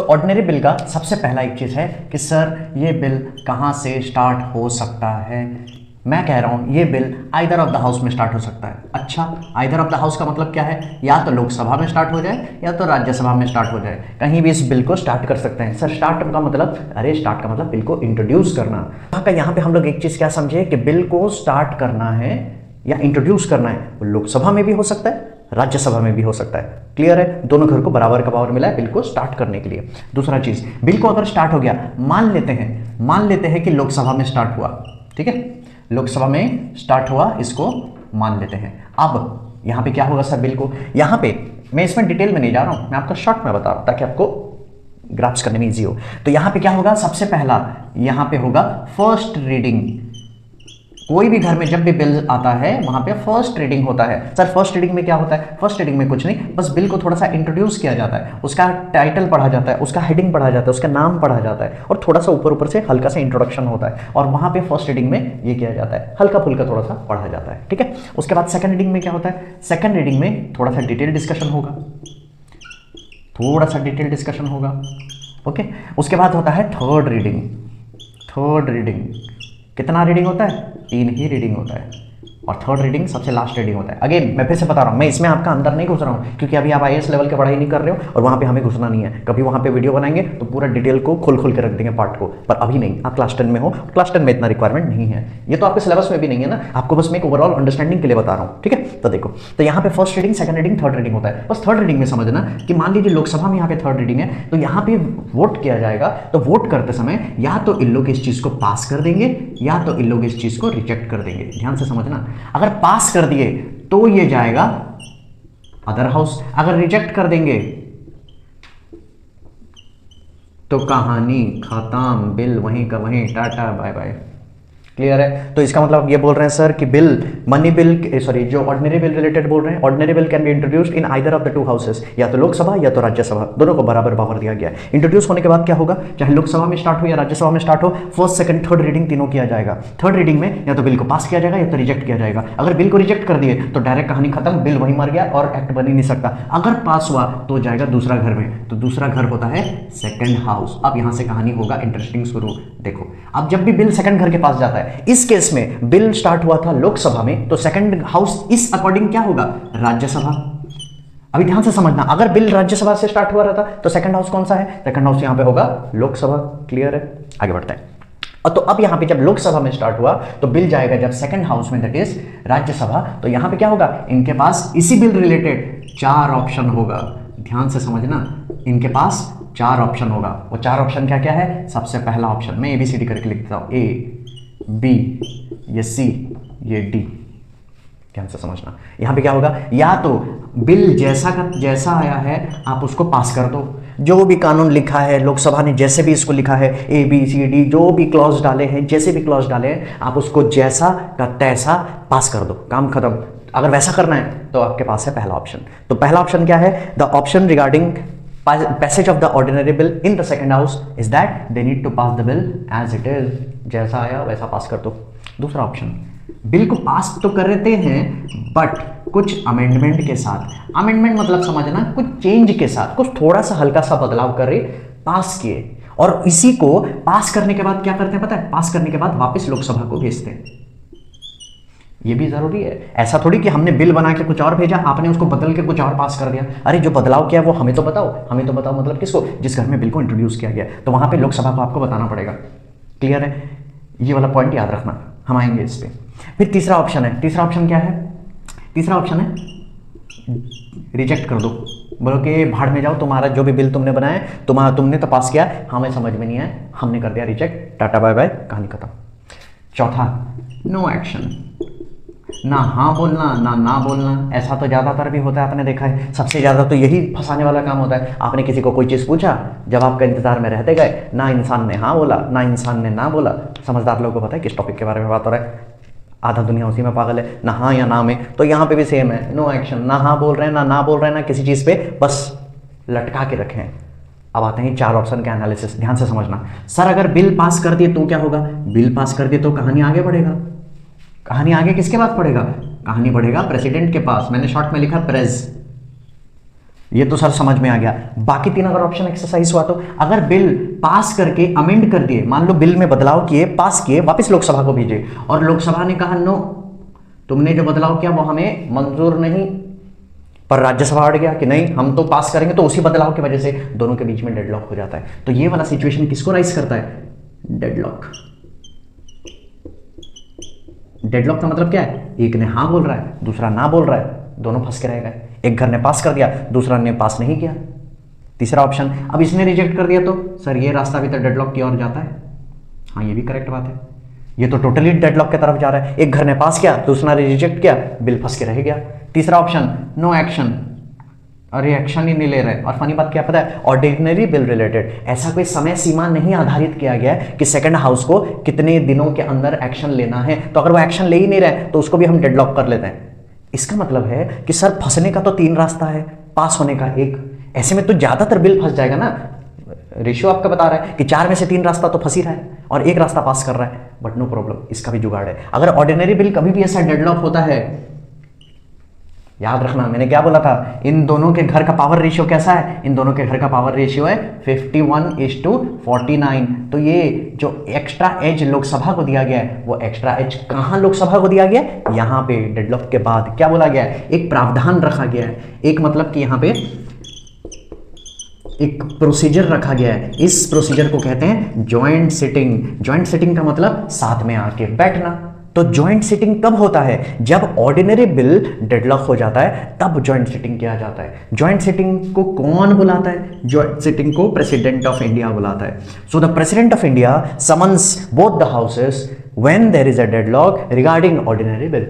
Ordinary bill का सबसे पहला एक चीज़ है कि सर ये बिल कहाँ से स्टार्ट हो सकता है। मैं कह रहा हूँ ये bill either of the house में स्टार्ट हो सकता है। अच्छा, आइदर ऑफ द हाउस का मतलब क्या है? या तो लोकसभा में स्टार्ट हो जाए या तो राज्यसभा में स्टार्ट हो जाए, कहीं भी इस बिल को स्टार्ट कर सकते हैं। सर स्टार्ट का मतलब, अरे स्टार्ट का मतलब बिल को इंट्रोड्यूस करना। यहाँ पे हम लोग एक चीज़ क्या समझे कि बिल को स्टार्ट करना है या इंट्रोड्यूस करना है, वो लोकसभा में भी हो सकता है, राज्यसभा में भी हो सकता है। क्लियर है? दोनों घर को बराबर का पावर मिला है बिल को स्टार्ट करने के लिए। दूसरा चीज, बिल को अगर स्टार्ट हो गया, मान लेते हैं कि लोकसभा में स्टार्ट हुआ, ठीक है, लोकसभा में स्टार्ट हुआ, इसको मान लेते हैं। अब यहां पे क्या होगा सर बिल को, यहां पे मैं इसमें डिटेल में नहीं जा रहा हूं, मैं आपको शॉर्ट में बता रहा हूं ताकि आपको ग्राफ्स करने में इजी हो। तो यहां पे क्या होगा, सबसे पहला यहां पे होगा फर्स्ट रीडिंग। कोई भी घर में जब भी बिल आता है वहां पे फर्स्ट रीडिंग होता है। सर फर्स्ट रीडिंग में क्या होता है? फर्स्ट रीडिंग में कुछ नहीं, बस बिल को थोड़ा सा इंट्रोड्यूस किया जाता है, उसका टाइटल पढ़ा जाता है, उसका हेडिंग पढ़ा जाता है, उसका नाम पढ़ा जाता है और थोड़ा सा ऊपर से हल्का सा इंट्रोडक्शन होता है और वहां पे फर्स्ट रीडिंग में ये किया जाता है, हल्का फुल्का थोड़ा सा पढ़ा जाता है, ठीक है। उसके बाद सेकंड रीडिंग में क्या होता है? सेकंड रीडिंग में थोड़ा सा डिटेल डिस्कशन होगा, थोड़ा सा डिटेल डिस्कशन होगा, ओके। उसके बाद होता है थर्ड रीडिंग। थर्ड रीडिंग कितना रीडिंग होता है? 3 ही रीडिंग होता है और थर्ड रीडिंग सबसे लास्ट रीडिंग होता है। अगेन मैं फिर से बता रहा हूँ, मैं इसमें आपका अंदर नहीं घुस रहा हूँ क्योंकि अभी आप आईएएस लेवल की पढ़ाई नहीं कर रहे हो और वहाँ पे हमें घुसना नहीं है। कभी वहाँ पे वीडियो बनाएंगे तो पूरा डिटेल को खोल के रख देंगे पार्ट को, पर अभी नहीं। आप क्लास 10 में हो, क्लास 10 में इतना रिक्वायरमेंट नहीं है, ये तो आपके सिलेबस में भी नहीं है ना, आपको बस मैं एक ओवरऑल अंडरस्टैंडिंग के लिए बता रहा हूँ, ठीक है। तो देखो, तो यहाँ पे first reading, second reading, third reading होता है। बस थर्ड रीडिंग में समझना कि मान लीजिए लोकसभा में यहाँ पे थर्ड रीडिंग है तो यहाँ पे वोट किया जाएगा, तो वोट करते समय या तो इन लोग इस चीज को पास कर देंगे या तो इन लोग इस चीज को रिजेक्ट कर देंगे। ध्यान से समझना, अगर पास कर दिए तो ये जाएगा अदर हाउस, अगर रिजेक्ट कर देंगे तो कहानी खत्म, बिल वहीं का वहीं, टाटा बाय बाय। क्लियर है? तो इसका मतलब ये बोल रहे हैं सर कि बिल, मनी बिल, सॉरी जो ऑर्डिनरी बिल रिलेटेड बोल रहे हैं, ordinary bill can be introduced in either of the two houses, या तो लोकसभा या तो राज्यसभा, दोनों को बराबर पावर दिया गया है। इंट्रोड्यूस होने के बाद क्या होगा, चाहे लोकसभा में स्टार्ट हो या राज्यसभा में स्टार्ट हो, फर्स्ट सेकंड थर्ड रीडिंग तीनों किया जाएगा। थर्ड रीडिंग में या तो बिल को पास किया जाएगा या तो रिजेक्ट किया जाएगा। अगर बिल को रिजेक्ट कर दिए तो डायरेक्ट कहानी खत्म, बिल वहीं मर गया और एक्ट बन ही नहीं सकता। अगर पास हुआ तो जाएगा दूसरा घर में, तो दूसरा घर होता है सेकंड हाउस। अब यहां से कहानी होगा इंटरेस्टिंग शुरू। देखो, अब जब भी बिल सेकंड घर के पास जाता है, इस केस में बिल स्टार्ट हुआ था लोकसभा में, तो सेकंड हाउस इस अकॉर्डिंग क्या होगा? राज्यसभा। अभी ध्यान से समझना, अगर बिल राज्यसभा से स्टार्ट हुआ रहता तो सेकंड हाउस कौन सा है? सेकंड हाउस यहां पे होगा लोकसभा। क्लियर है? आगे बढ़ते हैं। और तो अब यहां पे जब लोकसभा में स्टार्ट हुआ तो बिल जाएगा जब सेकंड हाउस में, दैट इज राज्यसभा, तो यहां पे क्या होगा? इनके पास इसी बिल रिलेटेड 4 ऑप्शन होगा। ध्यान से समझना, इनके पास 4 ऑप्शन होगा। वो 4 ऑप्शन क्या क्या है? सबसे पहला ऑप्शन मैं ABCD करके लिख देता हूं, A B, ये C, ये D। ध्यान से समझना, यहां पे क्या होगा? या तो बिल जैसा का जैसा आया है आप उसको पास कर दो, जो भी कानून लिखा है लोकसभा ने जैसे भी इसको लिखा है, ABCD जो भी क्लॉज डाले हैं, जैसे भी क्लॉज डाले हैं, आप उसको जैसा का तैसा पास कर दो, काम खत्म। अगर वैसा करना है तो आपके पास है पहला ऑप्शन। तो पहला ऑप्शन क्या है? The option regarding passage of the ordinary bill in the second house is that they need to pass the bill as it is, जैसा आया वैसा पास कर दो। दूसरा ऑप्शन, बिल को पास तो कर देते हैं बट कुछ अमेंडमेंट के साथ। अमेंडमेंट मतलब समझना, कुछ चेंज के साथ, कुछ थोड़ा सा हल्का सा बदलाव कर पास किए, और इसी को पास करने के बाद क्या करते हैं पता है? पास करने के बाद वापस लोकसभा को भेजते हैं। ये भी जरूरी है, ऐसा थोड़ी कि हमने बिल बना के कुछ और भेजा, आपने उसको बदल के कुछ और पास कर दिया। अरे जो बदलाव किया वो हमें तो बताओ, हमें तो बताओ मतलब किसको? जिस घर में बिल को इंट्रोड्यूस किया गया, तो वहां पे लोकसभा को आपको बताना पड़ेगा। क्लियर है? ये वाला पॉइंट याद रखना, हम आएंगे इस पे। फिर तीसरा ऑप्शन है, तीसरा ऑप्शन क्या है? तीसरा ऑप्शन है रिजेक्ट कर दो, बोलो कि भाड़ में जाओ, तुम्हारा जो भी बिल तुमने बनाया तुमने तो पास किया, हमें समझ में नहीं आया, हमने कर दिया रिजेक्ट, टाटा बाय बाय, कहानी खत्म। चौथा, नो एक्शन, ना हाँ बोलना ना बोलना। ऐसा तो ज़्यादातर भी होता है, आपने देखा है, सबसे ज़्यादा तो यही फंसाने वाला काम होता है। आपने किसी को कोई चीज़ पूछा, जवाब का इंतजार में रहते गए, ना इंसान ने हाँ बोला ना इंसान ने ना बोला। समझदार लोगों को पता है किस टॉपिक के बारे में बात हो रहा है, आधा दुनिया उसी में पागल है, ना हाँ या ना में। तो यहाँ पे भी सेम है, नो एक्शन, ना हाँ बोल रहे हैं ना बोल रहे हैं, ना किसी चीज़ पे बस लटका के रखे हैं। अब आते हैं 4 ऑप्शन के एनालिसिस। ध्यान से समझना, सर अगर बिल पास कर दिए तो क्या होगा? बिल पास कर दिए तो कहानी आगे बढ़ेगा। कहानी आगे किसके पास पढ़ेगा? कहानी बढ़ेगा प्रेसिडेंट के पास। मैंने शॉर्ट में लिखा प्रेज, ये तो सर समझ में आ गया। बाकी तीन अगर ऑप्शन एक्सरसाइज हुआ तो अगर बिल पास करके अमेंड कर दिए, मान लो बिल में बदलाव किए, पास किए, वापस लोकसभा को भेजे और लोकसभा ने कहा नो, तुमने जो बदलाव किया वो हमें मंजूर नहीं, पर राज्यसभा अड़ गया कि नहीं हम तो पास करेंगे, तो उसी बदलाव की वजह से दोनों के बीच में डेडलॉक हो जाता है। तो ये वाला सिचुएशन किसको राइज करता है? डेडलॉक। डेडलॉक का मतलब क्या है? एक ने हाँ बोल रहा है, दूसरा ना बोल रहा है, दोनों फंस के रह गए। एक घर ने पास कर दिया, दूसरा ने पास नहीं किया। तीसरा ऑप्शन, अब इसने रिजेक्ट कर दिया तो सर ये रास्ता भी तो डेडलॉक की ओर जाता है। हाँ ये भी करेक्ट बात है, ये तो टोटली डेडलॉक की तरफ जा रहा है। एक घर ने पास किया, दूसरा ने रिजेक्ट किया, बिल फंस के रह गया। तीसरा ऑप्शन, नो एक्शन, अरे एक्शन ही नहीं ले रहे। और फनी बात क्या पता है? ऑर्डिनरी बिल रिलेटेड ऐसा कोई समय सीमा नहीं आधारित किया गया है कि सेकंड हाउस को कितने दिनों के अंदर एक्शन लेना है, तो अगर वो एक्शन ले ही नहीं रहे तो उसको भी हम डेडलॉक कर लेते हैं। इसका मतलब है कि सर फंसने का तो 3 रास्ता है, पास होने का 1। ऐसे में तो ज्यादातर बिल फंस जाएगा ना। रेशियो आपका बता रहा है कि 4 में से 3 रास्ता तो फंस ही रहा है और 1 रास्ता पास कर रहा है। बट नो प्रॉब्लम, इसका भी जुगाड़ है। अगर ऑर्डिनरी बिल कभी भी ऐसा डेडलॉक होता है, याद रखना मैंने क्या बोला था, इन दोनों के घर का पावर रेशियो कैसा है? इन दोनों के घर का पावर रेशियो है 51:49। तो ये जो एक्स्ट्रा एज लोकसभा को दिया गया है, वो एक्स्ट्रा एज कहां लोकसभा को दिया गया है? यहां पे डेडलॉक के बाद क्या बोला गया है? एक प्रावधान रखा गया है, एक मतलब कि यहां पे एक प्रोसीजर रखा गया है। इस प्रोसीजर को कहते हैं ज्वाइंट सिटिंग। ज्वाइंट सिटिंग का मतलब साथ में आके बैठना। तो ज्वाइंट सिटिंग कब होता है? जब ऑर्डिनरी बिल डेडलॉक हो जाता है, तब ज्वाइंट सिटिंग किया जाता है। ज्वाइंट सिटिंग को कौन बुलाता है? ज्वाइंट सिटिंग को प्रेसिडेंट ऑफ इंडिया बुलाता है। So the president of India summons both the houses when there is a deadlock regarding ordinary bill.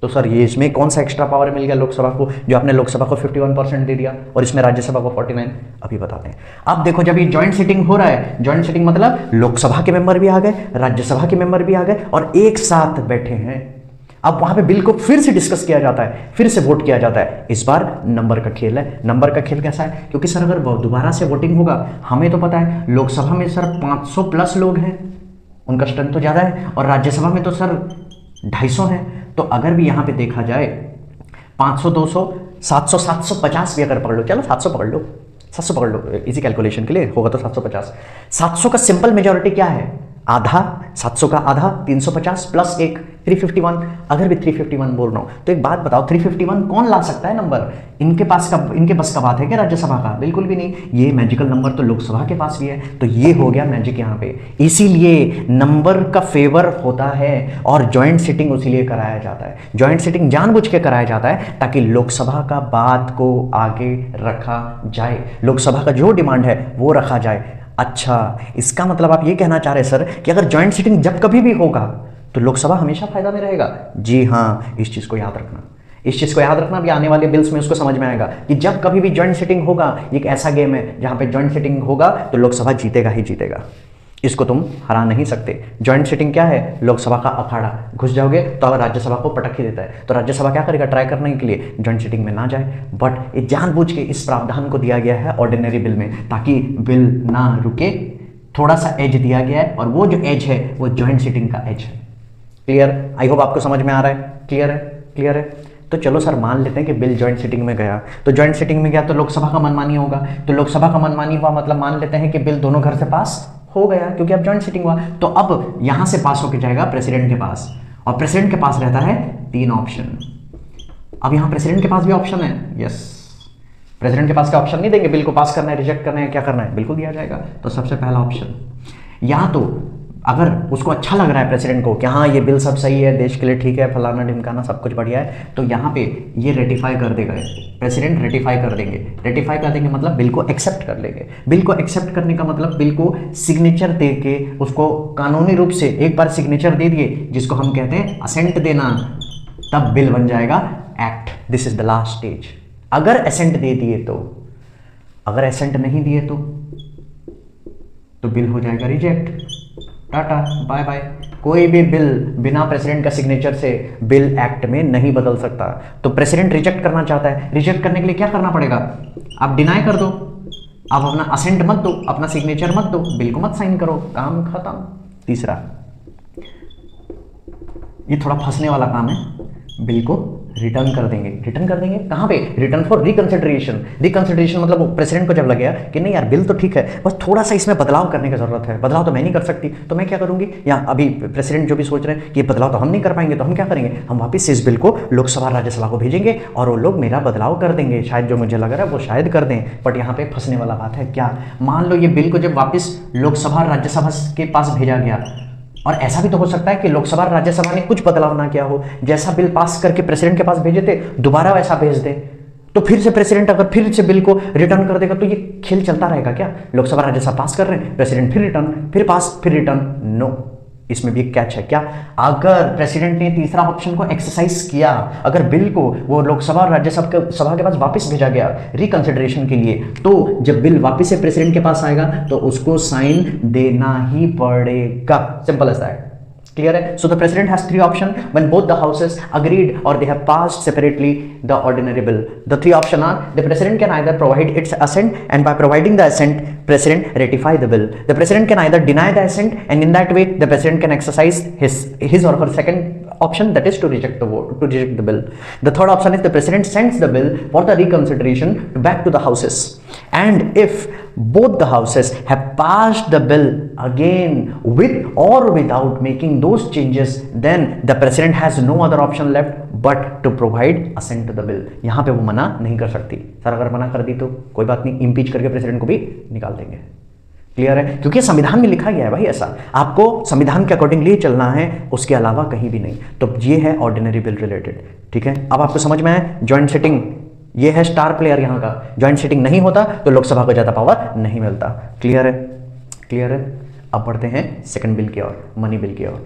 तो सर ये इसमें कौन सा एक्स्ट्रा पावर मिल गया लोकसभा को, जो आपने लोकसभा को 51% दे दिया और इसमें राज्यसभा को 49? अभी बताते हैं। अब देखो, जब ये ज्वाइंट सिटिंग हो रहा है, ज्वाइंट सिटिंग मतलब लोकसभा के मेंबर भी आ गए, राज्यसभा के मेंबर भी आ गए और एक साथ बैठे हैं। अब वहां पे बिल को फिर से डिस्कस किया जाता है, फिर से वोट किया जाता है। इस बार नंबर का खेल है। नंबर का खेल कैसा है? क्योंकि सर अगर दोबारा से वोटिंग होगा, हमें तो पता है लोकसभा में सर 500 प्लस लोग हैं, उनका स्ट्रेंथ तो ज्यादा है, और राज्यसभा में तो सर 250 है। तो अगर भी यहां पे देखा जाए 500, 200, 700, 750 भी अगर पकड़ लो, चलो 700 पकड़ लो, 700 पकड़ लो इजी कैलकुलेशन के लिए, होगा तो 750। 700 का सिंपल मेजॉरिटी क्या है? आधा। 700 का आधा 350 प्लस 1 351। अगर भी 351 बोल रहा हूं तो एक बात बताओ, 351 कौन ला सकता है नंबर? इनके बस का बात है क्या राज्यसभा का? बिल्कुल भी नहीं। ये मैजिकल नंबर तो लोकसभा के पास भी है। तो ये हो गया मैजिक यहां पे। इसीलिए नंबर का फेवर होता है और ज्वाइंट सिटिंग इसीलिए कराया जाता है। ज्वाइंट सिटिंग जानबूझ के कराया जाता है ताकि लोकसभा का बात को आगे रखा जाए, लोकसभा का जो डिमांड है वो रखा जाए। अच्छा, इसका मतलब आप ये कहना चाह रहे हैं सर कि अगर ज्वाइंट सिटिंग जब कभी भी होगा तो लोकसभा हमेशा फायदा में रहेगा? जी हाँ, इस चीज को याद रखना, इस चीज को याद रखना। भी आने वाले बिल्स में उसको समझ में आएगा कि जब कभी भी ज्वाइंट सिटिंग होगा, एक ऐसा गेम है जहां पे ज्वाइंट सिटिंग होगा तो लोकसभा जीतेगा ही जीतेगा, इसको तुम हरा नहीं सकते। ज्वाइंट सिटिंग क्या है? लोकसभा का अखाड़ा। घुस जाओगे तो अगर राज्यसभा को पटक ही देता है, तो राज्यसभा क्या करेगा? ट्राई करने के लिए ज्वाइंट सिटिंग में ना जाए। बट ये जानबूझ के इस प्रावधान को दिया गया है ऑर्डिनरी बिल में, ताकि बिल ना रुके। थोड़ा सा एज दिया गया है और वो जो एज है वो ज्वाइंट सिटिंग का एज है। क्लियर? आई होप आपको समझ में आ रहा है। क्लियर है? क्लियर है? तो चलो सर मान लेते हैं कि बिल ज्वाइंट सिटिंग में गया, तो ज्वाइंट सिटिंग में गया तो लोकसभा का मनमानी होगा। तो लोकसभा का मनमानी हुआ मतलब मान लेते हैं कि बिल दोनों घर से पास हो गया, क्योंकि अब ज्वाइंट सिटिंग हुआ। तो अब यहां से पास होकर जाएगा प्रेसिडेंट के पास, और प्रेसिडेंट के पास रहता है 3 ऑप्शन। अब यहां प्रेसिडेंट के पास भी ऑप्शन है। यस, प्रेसिडेंट के पास का ऑप्शन नहीं देंगे? बिल को पास करना है, रिजेक्ट करना है, क्या करना है? बिल्कुल दिया जाएगा। तो सबसे पहला ऑप्शन, यहां तो अगर उसको अच्छा लग रहा है प्रेसिडेंट को कि हाँ ये बिल सब सही है, देश के लिए ठीक है, फलाना ढिमकाना सब कुछ बढ़िया है, तो यहाँ पे ये रेटिफाई कर देगा, प्रेसिडेंट रेटिफाई कर देंगे। रेटिफाई कर देंगे मतलब बिल को एक्सेप्ट कर लेंगे। बिल को एक्सेप्ट करने का मतलब बिल को सिग्नेचर दे के उसको कानूनी रूप से एक बार सिग्नेचर दे दिए, जिसको हम कहते हैं असेंट देना, तब बिल बन जाएगा act. This is the last stage. अगर असेंट दे दिए तो, अगर असेंट नहीं दिए तो बिल हो जाएगा रिजेक्ट। Tata bye bye. कोई भी बिल बिना प्रेसिडेंट का सिग्नेचर से बिल एक्ट में नहीं बदल सकता। तो प्रेसिडेंट रिजेक्ट करना चाहता है, रिजेक्ट करने के लिए क्या करना पड़ेगा? आप डिनाई कर दो, आप अपना असेंट मत दो, अपना सिग्नेचर मत दो, बिल को मत साइन करो, काम खत्म। तीसरा, ये थोड़ा फंसने वाला काम है, बिल को रिटर्न कर देंगे। रिटर्न कर देंगे कहाँ पे? Return for reconsideration. रिकंसिडरेशन मतलब प्रेसिडेंट को जब लगेगा कि नहीं यार बिल तो ठीक है, बस थोड़ा सा इसमें बदलाव करने की जरूरत है, बदलाव तो मैं नहीं कर सकती, तो मैं क्या करूंगी, या अभी प्रेसिडेंट जो भी सोच रहे हैं कि बदलाव तो हम नहीं कर पाएंगे, तो हम क्या करेंगे, हम वापस इस बिल को लोकसभा राज्यसभा को भेजेंगे और वो लोग मेरा बदलाव कर देंगे। शायद जो मुझे लग रहा है वो शायद कर दें, बट यहाँ पे फंसने वाला बात है क्या, मान लो ये बिल को जब वापस लोकसभा राज्यसभा के पास भेजा गया, और ऐसा भी तो हो सकता है कि लोकसभा राज्यसभा ने कुछ बदलाव ना किया हो, जैसा बिल पास करके प्रेसिडेंट के पास भेजे थे दोबारा वैसा भेज दे, तो फिर से प्रेसिडेंट अगर फिर से बिल को रिटर्न कर देगा तो ये खेल चलता रहेगा क्या? लोकसभा राज्यसभा पास कर रहे हैं, प्रेसिडेंट फिर रिटर्न, फिर पास, फिर रिटर्न। नो, इसमें भी एक कैच है क्या, अगर प्रेसिडेंट ने तीसरा ऑप्शन को एक्सरसाइज किया, अगर बिल को वो लोकसभा और राज्यसभा के पास वापस भेजा गया रिकंसिडरेशन के लिए, तो जब बिल वापस से प्रेसिडेंट के पास आएगा तो उसको साइन देना ही पड़ेगा। Simple as that. Clear है? So the president has three options when both the houses agreed or they have passed separately the ordinary bill. The three options are: the president can either provide its assent, and by providing the assent, president ratify the bill. The president can either deny the assent, and in that way, the president can exercise his or her second option, that is to reject the bill. The third option is the president sends the bill for the reconsideration back to the houses, and if both the houses have passed the bill again with or without making those changes, then the president has no other option left but to provide assent to the bill. यहां पे वो मना नहीं कर सकती। Sir अगर मना कर दी तो कोई बात नहीं, इम्पीच करके प्रेसिडेंट को भी निकाल देंगे। क्लियर है? क्योंकि संविधान में लिखा गया है भाई ऐसा, आपको संविधान के अकॉर्डिंगली चलना है, उसके अलावा कहीं भी नहीं। तो ये है ऑर्डिनरी बिल रिलेटेड। ठीक है, अब आपको समझ में आया जॉइंट सिटिंग, ये है स्टार प्लेयर यहाँ का। जॉइंट सिटिंग नहीं होता तो लोकसभा को ज़्यादा पावर नहीं मिलता। क्लियर है? क्लियर है? अब बढ़ते हैं सेकंड बिल की ओर, मनी बिल की ओर।